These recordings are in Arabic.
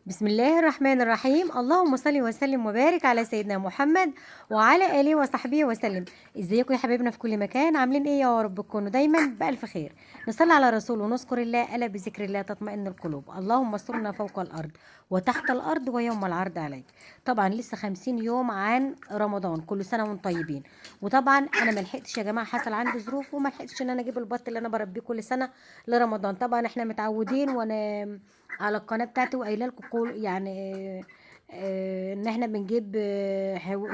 بسم الله الرحمن الرحيم. اللهم صل وسلم وبارك على سيدنا محمد وعلى اله وصحبه وسلم. ازيكم يا حبايبنا في كل مكان؟ عاملين ايه يا رب تكونوا دايما بالف خير. نصلي على رسول ونذكر الله، الا بذكر الله تطمئن القلوب. اللهم استرنا فوق الارض وتحت الارض ويوم العرض عليك. طبعا لسه 50 يوم عن رمضان، كل سنه وانتم طيبين. وطبعا انا ما لحقتش يا جماعه، حصل عندي ظروف وما لحقتش ان انا اجيب البط اللي انا بربيه كل سنه لرمضان. طبعا احنا متعودين وانا على القناه بتاعتي وقايله لكم يعني ان احنا بنجيب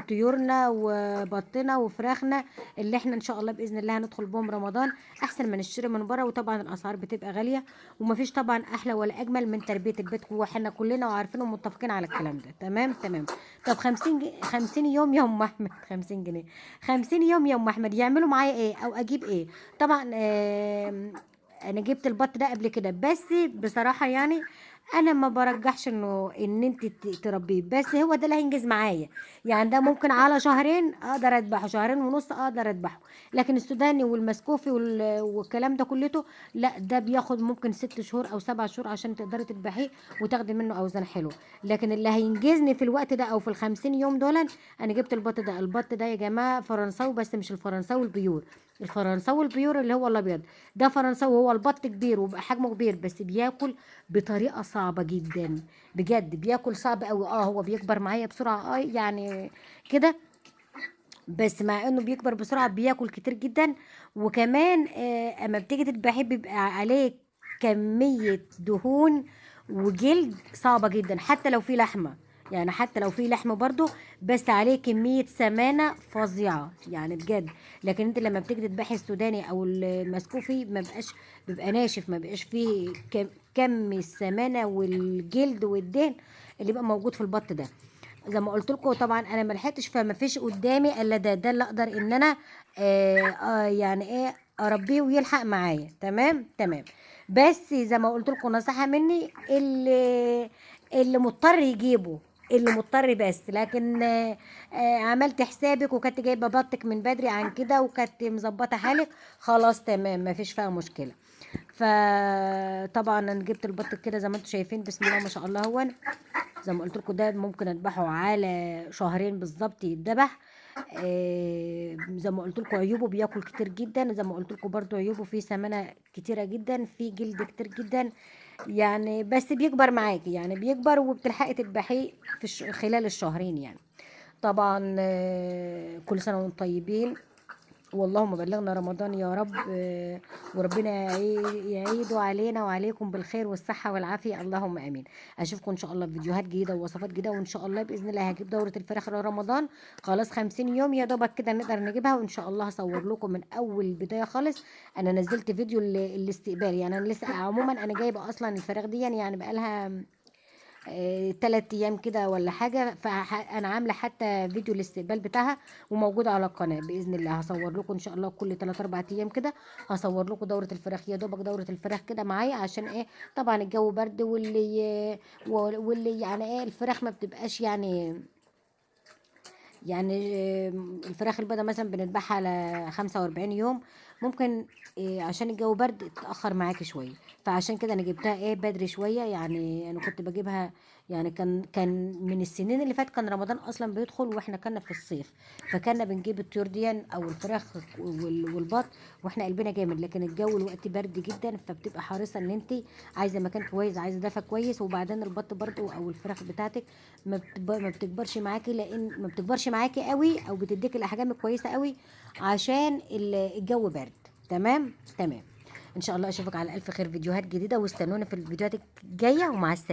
طيورنا وبطنا وفراخنا اللي احنا ان شاء الله باذن الله هندخل بهم رمضان احسن ما نشتري من بره. وطبعا الاسعار بتبقى غاليه، ومفيش طبعا احلى ولا اجمل من تربيه البيت، واحنا كلنا وعارفين ومتفقين على الكلام ده. تمام تمام. طب 50 يوم يا ام احمد 50 جنيه، 50 يوم يا ام احمد يعملوا معايا ايه او اجيب ايه؟ طبعا انا جبت البط ده قبل كده، بس بصراحه يعني انا ما برجحش ان انت تربيه، بس هو ده اللي هينجز معايا. يعني ده ممكن على شهرين اقدر اذبحه، شهرين ونص اقدر اذبحه. لكن السوداني والمسكوفي والكلام ده كلته لا، ده بياخد ممكن 6 شهور او 7 شهور عشان تقدري تذبحيه وتاخدي منه اوزان حلوه. لكن اللي هينجزني في الوقت ده او في ال50 يوم دول، انا جبت البط ده. البط ده يا جماعه فرنساوي، بس مش الفرنساوي البيور، الفرنساوي البيور اللي هو الابيض. ده فرنساوي، هو البط كبير وبقى حجمه كبير، بس بياكل بطريقه صعبه جدا. بجد بياكل صعب قوي. هو بيكبر معايا بسرعه يعني كده، بس مع انه بيكبر بسرعه بياكل كتير جدا. وكمان اما بتيجي تذبحيه بيبقى عليه كميه دهون وجلد صعبه جدا، حتى لو في لحمه. يعني حتى لو في لحمه برضو، بس عليه كميه سمانه فظيعه يعني بجد. لكن انت لما بتيجي تذبحي السوداني او المسكوفي بيبقى ناشف، ما بيبقاش فيه كم السمانه والجلد والدهن اللي بيبقى موجود في البط ده. زي ما قلت لكم طبعا انا ما لحقتش، فما فيش قدامي الا ده اللي اقدر ان انا يعني ايه اربيه ويلحق معايا. تمام تمام. بس زي ما قلت لكم نصيحه مني، اللي مضطر يجيبه، اللي مضطر بس. لكن عملت حسابك وكنت جايبه بطك من بدري عن كده وكنت مظبطه حالك، خلاص تمام ما فيش فيها مشكله. فطبعا انا جبت البط كده زي ما انتم شايفين، بسم الله ما شاء الله. هو زي ما قلت لكم ده ممكن اذبحه على شهرين بالظبط يتذبح. زي ما قلت لكم عيوبه بياكل كتير جدا، زي ما قلت لكم برضو عيوبه فيه سمنه كتيره جدا، فيه جلد كتير جدا. يعني بس بيكبر معاكي، يعني بيكبر وبتلحقي تذبحيه في خلال الشهرين يعني. طبعا كل سنه وانتم طيبين، واللهم بلغنا رمضان يا رب. وربنا يعيده علينا وعليكم بالخير والصحة والعافية، اللهم امين. اشوفكم ان شاء الله في فيديوهات جديدة ووصفات جديدة، وان شاء الله باذن الله هجيب دورة الفراخ لرمضان. خلاص 50 يوم يا دوبك كده نقدر نجيبها، وان شاء الله هصور لكم من اول البداية خالص. انا نزلت فيديو الاستقبال، يعني انا لسه عموما انا جايبه اصلا الفراخ دي يعني بقالها 3 ايام كده ولا حاجه. فانا عامله حتى فيديو الاستقبال بتاعها وموجود على القناه. باذن الله هصور لكم ان شاء الله كل 3 4 ايام كده، هصور لكم دوره الفراخ. يا دوبك دوره الفراخ كده معايا عشان ايه؟ طبعا الجو برد، واللي يعني ايه الفراخ ما بتبقاش يعني الفراخ البيضاء مثلا بنذبحها على 45 يوم. ممكن عشان الجو برد تتأخر معاكي شوية. فعشان كده انا جبتها ايه بدري شوية. يعني انا كنت بجيبها، يعني كان من السنين اللي فات كان رمضان اصلا بيدخل واحنا كنا في الصيف، فكنا بنجيب الطيور دي او الفراخ والبط واحنا قلبنا جامد. لكن الجو الوقت برد جدا، فبتبقى حريصة ان انت عايزة مكان كويس، عايزة دفا كويس. وبعدين البط برضو او الفراخ بتاعتك ما بتكبرش معاكي، لان ما بتكبرش معاكي قوي او بتديك الاحجام الكويسه قوي عشان الجو برد. تمام تمام. ان شاء الله اشوفك على الف خير فيديوهات جديده، واستنوني في الفيديوهات الجايه، ومع السلامه.